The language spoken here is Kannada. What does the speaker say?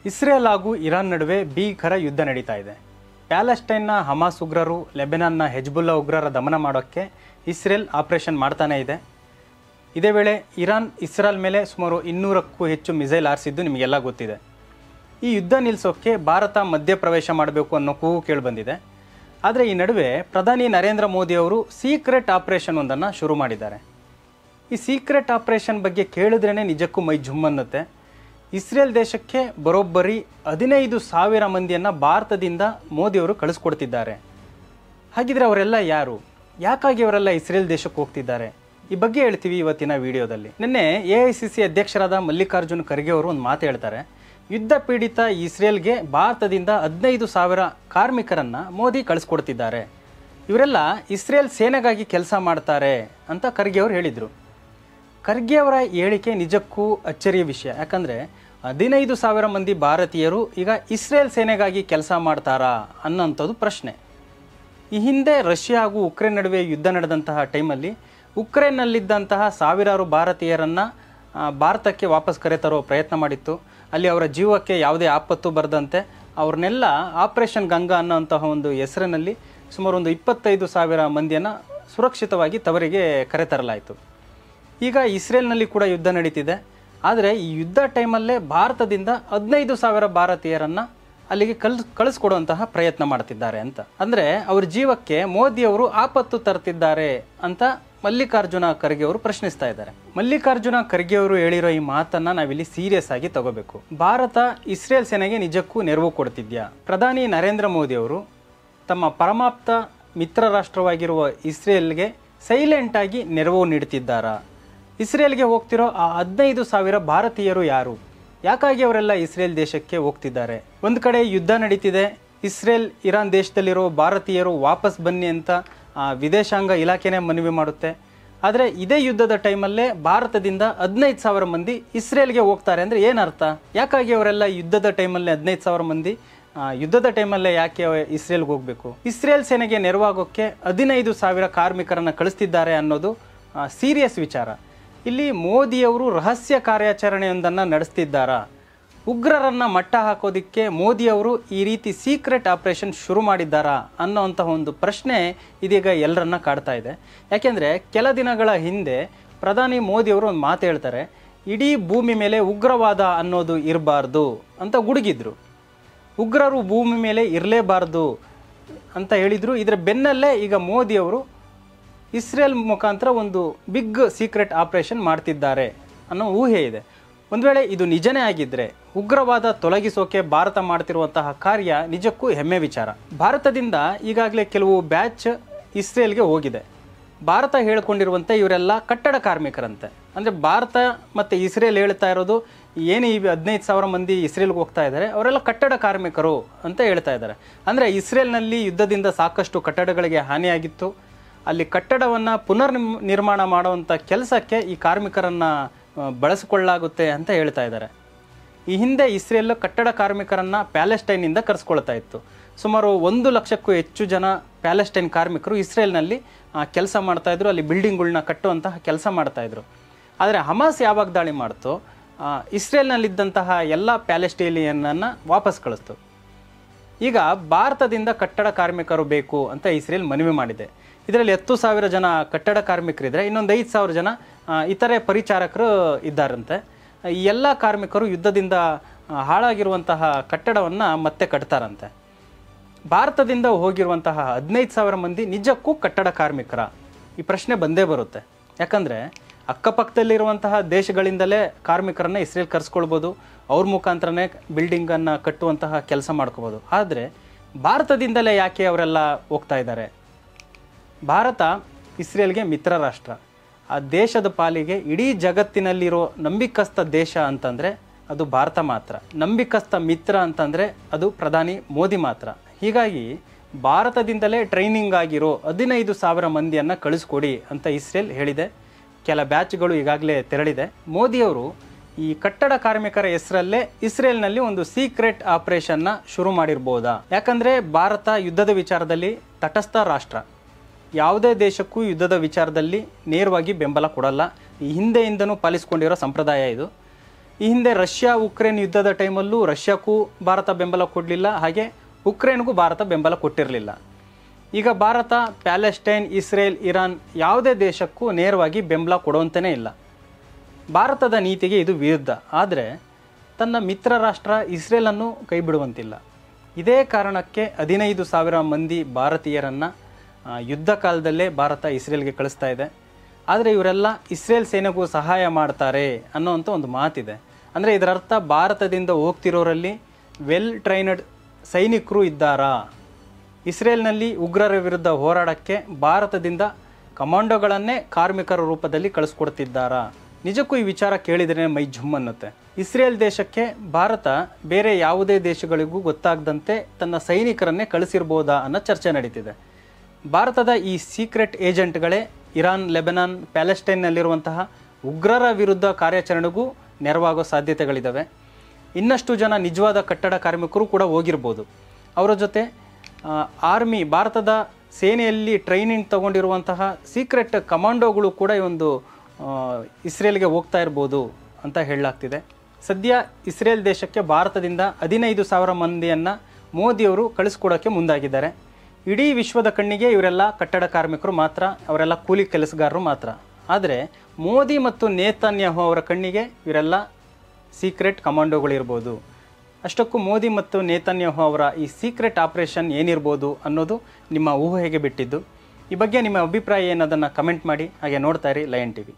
ಇಸ್ರೇಲ್ ಹಾಗೂ ಇರಾನ್ ನಡುವೆ ಭೀಕರ ಯುದ್ಧ ನಡೀತಾ ಇದೆ. ಪ್ಯಾಲೆಸ್ಟೈನ್ನ ಹಮಾಸ್ ಉಗ್ರರು ಲೆಬನಾನ್ನ ಹೆಜ್ಬುಲ್ಲಾ ಉಗ್ರರ ದಮನ ಮಾಡೋಕ್ಕೆ ಇಸ್ರೇಲ್ ಆಪರೇಷನ್ ಮಾಡ್ತಾನೇ ಇದೆ. ಇದೇ ವೇಳೆ ಇರಾನ್ ಇಸ್ರೇಲ್ ಮೇಲೆ ಸುಮಾರು 200ಕ್ಕೂ ಹೆಚ್ಚು ಮಿಸೈಲ್ ಹಾರಿಸಿದ್ದು ನಿಮಗೆಲ್ಲ ಗೊತ್ತಿದೆ. ಈ ಯುದ್ಧ ನಿಲ್ಲಿಸೋಕ್ಕೆ ಭಾರತ ಮಧ್ಯಪ್ರವೇಶ ಮಾಡಬೇಕು ಅನ್ನೋ ಕೂಗು ಕೇಳಿಬಂದಿದೆ. ಆದರೆ ಈ ನಡುವೆ ಪ್ರಧಾನಿ ನರೇಂದ್ರ ಮೋದಿ ಅವರು ಸೀಕ್ರೆಟ್ ಆಪರೇಷನ್ ಒಂದನ್ನು ಶುರು ಮಾಡಿದ್ದಾರೆ. ಈ ಸೀಕ್ರೆಟ್ ಆಪರೇಷನ್ ಬಗ್ಗೆ ಕೇಳಿದ್ರೇ ನಿಜಕ್ಕೂ ಮೈ ಜುಮ್ಮನ್ನುತ್ತೆ. ಇಸ್ರೇಲ್ ದೇಶಕ್ಕೆ ಬರೋಬ್ಬರಿ 15,000 ಮಂದಿಯನ್ನು ಭಾರತದಿಂದ ಮೋದಿಯವರು ಕಳಿಸ್ಕೊಡ್ತಿದ್ದಾರೆ. ಹಾಗಿದ್ರೆ ಅವರೆಲ್ಲ ಯಾರು? ಯಾಕಾಗಿ ಅವರೆಲ್ಲ ಇಸ್ರೇಲ್ ದೇಶಕ್ಕೆ ಹೋಗ್ತಿದ್ದಾರೆ? ಈ ಬಗ್ಗೆ ಹೇಳ್ತೀವಿ ಇವತ್ತಿನ ವಿಡಿಯೋದಲ್ಲಿ. ನಿನ್ನೆ AICC ಅಧ್ಯಕ್ಷರಾದ ಮಲ್ಲಿಕಾರ್ಜುನ್ ಖರ್ಗೆ ಅವರು ಒಂದು ಮಾತು ಹೇಳ್ತಾರೆ. ಯುದ್ಧ ಪೀಡಿತ ಇಸ್ರೇಲ್ಗೆ ಭಾರತದಿಂದ 15,000 ಕಾರ್ಮಿಕರನ್ನು ಮೋದಿ ಕಳಿಸ್ಕೊಡ್ತಿದ್ದಾರೆ. ಇವರೆಲ್ಲ ಇಸ್ರೇಲ್ ಸೇನೆಗಾಗಿ ಕೆಲಸ ಮಾಡ್ತಾರೆ ಅಂತ ಖರ್ಗೆ ಅವರು ಹೇಳಿದರು. ಖರ್ಗೆ ಅವರ ಹೇಳಿಕೆ ನಿಜಕ್ಕೂ ಅಚ್ಚರಿಯ ವಿಷಯ. ಯಾಕಂದರೆ 15,000 ಮಂದಿ ಭಾರತೀಯರು ಈಗ ಇಸ್ರೇಲ್ ಸೇನೆಗಾಗಿ ಕೆಲಸ ಮಾಡ್ತಾರಾ ಅನ್ನೋಂಥದ್ದು ಪ್ರಶ್ನೆ. ಈ ಹಿಂದೆ ರಷ್ಯಾ ಹಾಗೂ ಉಕ್ರೇನ್ ನಡುವೆ ಯುದ್ಧ ನಡೆದಂತಹ ಟೈಮಲ್ಲಿ ಉಕ್ರೇನ್ನಲ್ಲಿದ್ದಂತಹ ಸಾವಿರಾರು ಭಾರತೀಯರನ್ನು ಭಾರತಕ್ಕೆ ವಾಪಸ್ ಕರೆತರೋ ಪ್ರಯತ್ನ ಮಾಡಿತ್ತು. ಅಲ್ಲಿ ಅವರ ಜೀವಕ್ಕೆ ಯಾವುದೇ ಆಪತ್ತು ಬರದಂತೆ ಅವ್ರನ್ನೆಲ್ಲ ಆಪರೇಷನ್ ಗಂಗಾ ಅನ್ನೋಂತಹ ಒಂದು ಹೆಸರಿನಲ್ಲಿ ಸುಮಾರು ಒಂದು 25,000 ಮಂದಿಯನ್ನು ಸುರಕ್ಷಿತವಾಗಿ ತವರಿಗೆ ಕರೆತರಲಾಯಿತು. ಈಗ ಇಸ್ರೇಲ್ನಲ್ಲಿ ಕೂಡ ಯುದ್ಧ ನಡೀತಿದೆ. ಆದರೆ ಈ ಯುದ್ಧ ಟೈಮಲ್ಲೇ ಭಾರತದಿಂದ 15,000 ಭಾರತೀಯರನ್ನು ಅಲ್ಲಿಗೆ ಕಳಿಸ್ಕೊಡುವಂತಹ ಪ್ರಯತ್ನ ಮಾಡ್ತಿದ್ದಾರೆ ಅಂತ. ಅಂದರೆ ಅವ್ರ ಜೀವಕ್ಕೆ ಮೋದಿಯವರು ಆಪತ್ತು ತರ್ತಿದ್ದಾರೆ ಅಂತ ಮಲ್ಲಿಕಾರ್ಜುನ ಖರ್ಗೆ ಅವರು ಪ್ರಶ್ನಿಸ್ತಾ ಇದ್ದಾರೆ. ಮಲ್ಲಿಕಾರ್ಜುನ ಖರ್ಗೆ ಅವರು ಹೇಳಿರೋ ಈ ಮಾತನ್ನು ನಾವಿಲ್ಲಿ ಸೀರಿಯಸ್ ಆಗಿ ತಗೋಬೇಕು. ಭಾರತ ಇಸ್ರೇಲ್ ಸೇನೆಗೆ ನಿಜಕ್ಕೂ ನೆರವು ಕೊಡ್ತಿದ್ಯಾ? ಪ್ರಧಾನಿ ನರೇಂದ್ರ ಮೋದಿ ಅವರು ತಮ್ಮ ಪರಮಾಪ್ತ ಮಿತ್ರ ರಾಷ್ಟ್ರವಾಗಿರುವ ಇಸ್ರೇಲ್ಗೆ ಸೈಲೆಂಟ್ ಆಗಿ ನೆರವು ನೀಡ್ತಿದ್ದಾರಾ? ಇಸ್ರೇಲ್ಗೆ ಹೋಗ್ತಿರೋ ಆ 15,000 ಭಾರತೀಯರು ಯಾರು? ಯಾಕಾಗಿ ಅವರೆಲ್ಲ ಇಸ್ರೇಲ್ ದೇಶಕ್ಕೆ ಹೋಗ್ತಿದ್ದಾರೆ? ಒಂದು ಕಡೆ ಯುದ್ಧ ನಡೀತಿದೆ. ಇಸ್ರೇಲ್ ಇರಾನ್ ದೇಶದಲ್ಲಿರೋ ಭಾರತೀಯರು ವಾಪಸ್ ಬನ್ನಿ ಅಂತ ವಿದೇಶಾಂಗ ಇಲಾಖೆನೇ ಮನವಿ ಮಾಡುತ್ತೆ. ಆದರೆ ಇದೇ ಯುದ್ಧದ ಟೈಮಲ್ಲೇ ಭಾರತದಿಂದ 15,000 ಮಂದಿ ಇಸ್ರೇಲ್ಗೆ ಹೋಗ್ತಾರೆ ಅಂದರೆ ಏನರ್ಥ? ಯಾಕಾಗಿ ಅವರೆಲ್ಲ ಯುದ್ಧದ ಟೈಮಲ್ಲೇ 15,000 ಮಂದಿ ಯುದ್ಧದ ಟೈಮಲ್ಲೇ ಯಾಕೆ ಇಸ್ರೇಲ್ಗೆ ಹೋಗಬೇಕು? ಇಸ್ರೇಲ್ ಸೇನೆಗೆ ನೆರವಾಗೋಕ್ಕೆ 15,000 ಕಾರ್ಮಿಕರನ್ನು ಕಳಿಸ್ತಿದ್ದಾರೆ ಅನ್ನೋದು ಸೀರಿಯಸ್ ವಿಚಾರ. ಇಲ್ಲಿ ಮೋದಿಯವರು ರಹಸ್ಯ ಕಾರ್ಯಾಚರಣೆಯೊಂದನ್ನು ನಡೆಸ್ತಿದ್ದಾರಾ? ಉಗ್ರರನ್ನು ಮಟ್ಟ ಹಾಕೋದಕ್ಕೆ ಮೋದಿಯವರು ಈ ರೀತಿ ಸೀಕ್ರೆಟ್ ಆಪರೇಷನ್ ಶುರು ಮಾಡಿದ್ದಾರಾ ಅನ್ನೋಂತಹ ಒಂದು ಪ್ರಶ್ನೆ ಇದೀಗ ಎಲ್ಲರನ್ನ ಕಾಡ್ತಾ ಇದೆ. ಯಾಕೆಂದರೆ ಕೆಲ ದಿನಗಳ ಹಿಂದೆ ಪ್ರಧಾನಿ ಮೋದಿಯವರು ಒಂದು ಮಾತು ಹೇಳ್ತಾರೆ. ಇಡೀ ಭೂಮಿ ಮೇಲೆ ಉಗ್ರವಾದ ಅನ್ನೋದು ಇರಬಾರ್ದು ಅಂತ ಗುಡುಗಿದ್ರು. ಉಗ್ರರು ಭೂಮಿ ಮೇಲೆ ಇರಲೇಬಾರ್ದು ಅಂತ ಹೇಳಿದರು. ಇದರ ಬೆನ್ನಲ್ಲೇ ಈಗ ಮೋದಿಯವರು ಇಸ್ರೇಲ್ ಮುಖಾಂತರ ಒಂದು ಬಿಗ್ ಸೀಕ್ರೆಟ್ ಆಪರೇಷನ್ ಮಾಡ್ತಿದ್ದಾರೆ ಅನ್ನೋ ಊಹೆ ಇದೆ. ಒಂದು ವೇಳೆ ಇದು ನಿಜನೇ ಆಗಿದ್ದರೆ ಉಗ್ರವಾದ ತೊಲಗಿಸೋಕೆ ಭಾರತ ಮಾಡ್ತಿರುವಂತಹ ಕಾರ್ಯ ನಿಜಕ್ಕೂ ಹೆಮ್ಮೆ ವಿಚಾರ. ಭಾರತದಿಂದ ಈಗಾಗಲೇ ಕೆಲವು ಬ್ಯಾಚ್ ಇಸ್ರೇಲ್ಗೆ ಹೋಗಿದೆ. ಭಾರತ ಹೇಳ್ಕೊಂಡಿರುವಂತೆ ಇವರೆಲ್ಲ ಕಟ್ಟಡ ಕಾರ್ಮಿಕರಂತೆ. ಅಂದರೆ ಭಾರತ ಮತ್ತು ಇಸ್ರೇಲ್ ಹೇಳ್ತಾ ಇರೋದು ಏನು ಈ 15,000 ಮಂದಿ ಇಸ್ರೇಲ್ಗೆ ಹೋಗ್ತಾ ಇದ್ದಾರೆ ಅವರೆಲ್ಲ ಕಟ್ಟಡ ಕಾರ್ಮಿಕರು ಅಂತ ಹೇಳ್ತಾ ಇದ್ದಾರೆ. ಅಂದರೆ ಇಸ್ರೇಲ್ನಲ್ಲಿ ಯುದ್ಧದಿಂದ ಸಾಕಷ್ಟು ಕಟ್ಟಡಗಳಿಗೆ ಹಾನಿಯಾಗಿತ್ತು. ಅಲ್ಲಿ ಕಟ್ಟಡವನ್ನು ನಿರ್ಮಾಣ ಮಾಡುವಂಥ ಕೆಲಸಕ್ಕೆ ಈ ಕಾರ್ಮಿಕರನ್ನು ಬಳಸಿಕೊಳ್ಳಲಾಗುತ್ತೆ ಅಂತ ಹೇಳ್ತಾ ಇದ್ದಾರೆ. ಈ ಹಿಂದೆ ಇಸ್ರೇಲ್ ಕಟ್ಟಡ ಕಾರ್ಮಿಕರನ್ನು ಪ್ಯಾಲೆಸ್ಟೈನಿಂದ ಕರೆಸ್ಕೊಳ್ತಾ ಇತ್ತು. ಸುಮಾರು 1 ಲಕ್ಷಕ್ಕೂ ಹೆಚ್ಚು ಜನ ಪ್ಯಾಲೆಸ್ಟೈನ್ ಕಾರ್ಮಿಕರು ಇಸ್ರೇಲ್ನಲ್ಲಿ ಕೆಲಸ ಮಾಡ್ತಾಯಿದ್ರು. ಅಲ್ಲಿ ಬಿಲ್ಡಿಂಗ್ಗಳನ್ನ ಕಟ್ಟುವಂತಹ ಕೆಲಸ ಮಾಡ್ತಾಯಿದ್ರು. ಆದರೆ ಹಮಾಸ್ ಯಾವಾಗ ದಾಳಿ ಮಾಡ್ತೋ ಇಸ್ರೇಲ್ನಲ್ಲಿದ್ದಂತಹ ಎಲ್ಲ ಪ್ಯಾಲೆಸ್ಟೈನಿಯನ್ನನ್ನು ವಾಪಸ್ ಕಳಿಸ್ತು. ಈಗ ಭಾರತದಿಂದ ಕಟ್ಟಡ ಕಾರ್ಮಿಕರು ಬೇಕು ಅಂತ ಇಸ್ರೇಲ್ ಮನವಿ ಮಾಡಿದೆ. ಇದರಲ್ಲಿ 10,000 ಜನ ಕಟ್ಟಡ ಕಾರ್ಮಿಕರಿದ್ದರೆ ಇನ್ನೊಂದು 5,000 ಜನ ಇತರೆ ಪರಿಚಾರಕರು ಇದ್ದಾರಂತೆ. ಈ ಎಲ್ಲ ಕಾರ್ಮಿಕರು ಯುದ್ಧದಿಂದ ಹಾಳಾಗಿರುವಂತಹ ಕಟ್ಟಡವನ್ನು ಮತ್ತೆ ಕಟ್ತಾರಂತೆ. ಭಾರತದಿಂದ ಹೋಗಿರುವಂತಹ 15,000 ಮಂದಿ ನಿಜಕ್ಕೂ ಕಟ್ಟಡ ಕಾರ್ಮಿಕರ? ಈ ಪ್ರಶ್ನೆ ಬಂದೇ ಬರುತ್ತೆ. ಯಾಕಂದರೆ ಅಕ್ಕಪಕ್ಕದಲ್ಲಿರುವಂತಹ ದೇಶಗಳಿಂದಲೇ ಕಾರ್ಮಿಕರನ್ನು ಇಸ್ರೇಲ್ ಕರೆಸ್ಕೊಳ್ಬೋದು. ಅವ್ರ ಮುಖಾಂತರನೇ ಬಿಲ್ಡಿಂಗನ್ನು ಕಟ್ಟುವಂತಹ ಕೆಲಸ ಮಾಡ್ಕೋಬೋದು. ಆದರೆ ಭಾರತದಿಂದಲೇ ಯಾಕೆ ಅವರೆಲ್ಲ ಹೋಗ್ತಾ ಇದ್ದಾರೆ? ಭಾರತ ಇಸ್ರೇಲ್ಗೆ ಮಿತ್ರ ರಾಷ್ಟ್ರ. ಆ ದೇಶದ ಪಾಲಿಗೆ ಇಡೀ ಜಗತ್ತಿನಲ್ಲಿರೋ ನಂಬಿಕಸ್ಥ ದೇಶ ಅಂತಂದರೆ ಅದು ಭಾರತ ಮಾತ್ರ. ನಂಬಿಕಸ್ಥ ಮಿತ್ರ ಅಂತಂದರೆ ಅದು ಪ್ರಧಾನಿ ಮೋದಿ ಮಾತ್ರ. ಹೀಗಾಗಿ ಭಾರತದಿಂದಲೇ ಟ್ರೈನಿಂಗ್ ಆಗಿರೋ 15,000 ಮಂದಿಯನ್ನು ಕಳಿಸ್ಕೊಡಿ ಅಂತ ಇಸ್ರೇಲ್ ಹೇಳಿದೆ. ಕೆಲ ಬ್ಯಾಚ್ಗಳು ಈಗಾಗಲೇ ತೆರಳಿದೆ. ಮೋದಿಯವರು ಈ ಕಟ್ಟಡ ಕಾರ್ಮಿಕರ ಹೆಸರಲ್ಲೇ ಇಸ್ರೇಲ್ನಲ್ಲಿ ಒಂದು ಸೀಕ್ರೆಟ್ ಆಪರೇಷನ್ನ ಶುರು ಮಾಡಿರ್ಬೋದಾ? ಯಾಕಂದರೆ ಭಾರತ ಯುದ್ಧದ ವಿಚಾರದಲ್ಲಿ ತಟಸ್ಥ ರಾಷ್ಟ್ರ. ಯಾವುದೇ ದೇಶಕ್ಕೂ ಯುದ್ಧದ ವಿಚಾರದಲ್ಲಿ ನೇರವಾಗಿ ಬೆಂಬಲ ಕೊಡಲ್ಲ. ಈ ಹಿಂದೆಯಿಂದನೂ ಪಾಲಿಸ್ಕೊಂಡಿರೋ ಸಂಪ್ರದಾಯ ಇದು. ಈ ಹಿಂದೆ ರಷ್ಯಾ ಉಕ್ರೇನ್ ಯುದ್ಧದ ಟೈಮಲ್ಲೂ ರಷ್ಯಾಕ್ಕೂ ಭಾರತ ಬೆಂಬಲ ಕೊಡಲಿಲ್ಲ, ಹಾಗೆ ಉಕ್ರೇನ್ಗೂ ಭಾರತ ಬೆಂಬಲ ಕೊಟ್ಟಿರಲಿಲ್ಲ. ಈಗ ಭಾರತ ಪ್ಯಾಲೆಸ್ಟೈನ್, ಇಸ್ರೇಲ್, ಇರಾನ್ ಯಾವುದೇ ದೇಶಕ್ಕೂ ನೇರವಾಗಿ ಬೆಂಬಲ ಕೊಡುವಂತೆಯೇ ಇಲ್ಲ. ಭಾರತದ ನೀತಿಗೆ ಇದು ವಿರುದ್ಧ. ಆದರೆ ತನ್ನ ಮಿತ್ರ ರಾಷ್ಟ್ರ ಇಸ್ರೇಲನ್ನು ಕೈ ಬಿಡುವಂತಿಲ್ಲ. ಇದೇ ಕಾರಣಕ್ಕೆ 15,000 ಮಂದಿ ಭಾರತೀಯರನ್ನು ಯುದ್ಧ ಕಾಲದಲ್ಲೇ ಭಾರತ ಇಸ್ರೇಲ್ಗೆ ಕಳಿಸ್ತಾ ಇದೆ. ಆದರೆ ಇವರೆಲ್ಲ ಇಸ್ರೇಲ್ ಸೇನೆಗೂ ಸಹಾಯ ಮಾಡ್ತಾರೆ ಅನ್ನೋವಂಥ ಒಂದು ಮಾತಿದೆ. ಅಂದರೆ ಇದರ ಅರ್ಥ ಭಾರತದಿಂದ ಹೋಗ್ತಿರೋರಲ್ಲಿ ವೆಲ್ ಟ್ರೈನಡ್ ಸೈನಿಕರು ಇದ್ದಾರಾ, ಇಸ್ರೇಲ್ನಲ್ಲಿ ಉಗ್ರರ ವಿರುದ್ಧ ಹೋರಾಡೋಕ್ಕೆ ಭಾರತದಿಂದ ಕಮಾಂಡೋಗಳನ್ನೇ ಕಾರ್ಮಿಕರ ರೂಪದಲ್ಲಿ ಕಳಿಸ್ಕೊಡ್ತಿದ್ದಾರಾ? ನಿಜಕ್ಕೂ ಈ ವಿಚಾರ ಕೇಳಿದರೆ ಮೈ ಜುಮ್ ಅನ್ನುತ್ತೆ. ಇಸ್ರೇಲ್ ದೇಶಕ್ಕೆ ಭಾರತ ಬೇರೆ ಯಾವುದೇ ದೇಶಗಳಿಗೂ ಗೊತ್ತಾಗದಂತೆ ತನ್ನ ಸೈನಿಕರನ್ನೇ ಕಳಿಸಿರ್ಬೋದಾ ಅನ್ನೋ ಚರ್ಚೆ ನಡೀತಿದೆ. ಭಾರತದ ಈ ಸೀಕ್ರೆಟ್ ಏಜೆಂಟ್ಗಳೇ ಇರಾನ್, ಲೆಬನಾನ್, ಪ್ಯಾಲೆಸ್ಟೈನ್ನಲ್ಲಿರುವಂತಹ ಉಗ್ರರ ವಿರುದ್ಧ ಕಾರ್ಯಾಚರಣೆಗೂ ನೆರವಾಗೋ ಸಾಧ್ಯತೆಗಳಿದ್ದಾವೆ. ಇನ್ನಷ್ಟು ಜನ ನಿಜವಾದ ಕಟ್ಟಡ ಕಾರ್ಮಿಕರು ಕೂಡ ಹೋಗಿರ್ಬೋದು. ಅವರ ಜೊತೆ ಆರ್ಮಿ, ಭಾರತದ ಸೇನೆಯಲ್ಲಿ ಟ್ರೈನಿಂಗ್ ತಗೊಂಡಿರುವಂತಹ ಸೀಕ್ರೆಟ್ ಕಮಾಂಡೋಗಳು ಕೂಡ ಈ ಒಂದು ಇಸ್ರೇಲ್ಗೆ ಹೋಗ್ತಾ ಇರ್ಬೋದು ಅಂತ ಹೇಳಲಾಗ್ತಿದೆ. ಸದ್ಯ ಇಸ್ರೇಲ್ ದೇಶಕ್ಕೆ ಭಾರತದಿಂದ 15,000 ಮಂದಿಯನ್ನು ಮೋದಿಯವರು ಕಳಿಸ್ಕೊಡೋಕ್ಕೆ ಮುಂದಾಗಿದ್ದಾರೆ. ಇಡೀ ವಿಶ್ವದ ಕಣ್ಣಿಗೆ ಇವರೆಲ್ಲ ಕಟ್ಟಡ ಕಾರ್ಮಿಕರು ಮಾತ್ರ, ಅವರೆಲ್ಲ ಕೂಲಿ ಕೆಲಸಗಾರರು ಮಾತ್ರ. ಆದರೆ ಮೋದಿ ಮತ್ತು ನೇತನ್ಯಾಹು ಅವರ ಕಣ್ಣಿಗೆ ಇವರೆಲ್ಲ ಸೀಕ್ರೆಟ್ ಕಮಾಂಡೋಗಳಿರ್ಬೋದು. ಅಷ್ಟಕ್ಕೂ ಮೋದಿ ಮತ್ತು ನೇತನ್ಯಾಹು ಅವರ ಈ ಸೀಕ್ರೆಟ್ ಆಪರೇಷನ್ ಏನಿರ್ಬೋದು ಅನ್ನೋದು ನಿಮ್ಮ ಊಹೆಗೆ ಬಿಟ್ಟಿದ್ದು. ಈ ಬಗ್ಗೆ ನಿಮ್ಮ ಅಭಿಪ್ರಾಯ ಏನದನ್ನು ಕಮೆಂಟ್ ಮಾಡಿ. ಹಾಗೆ ನೋಡ್ತಾ ಇರಿ ಲಯನ್ ಟಿವಿ.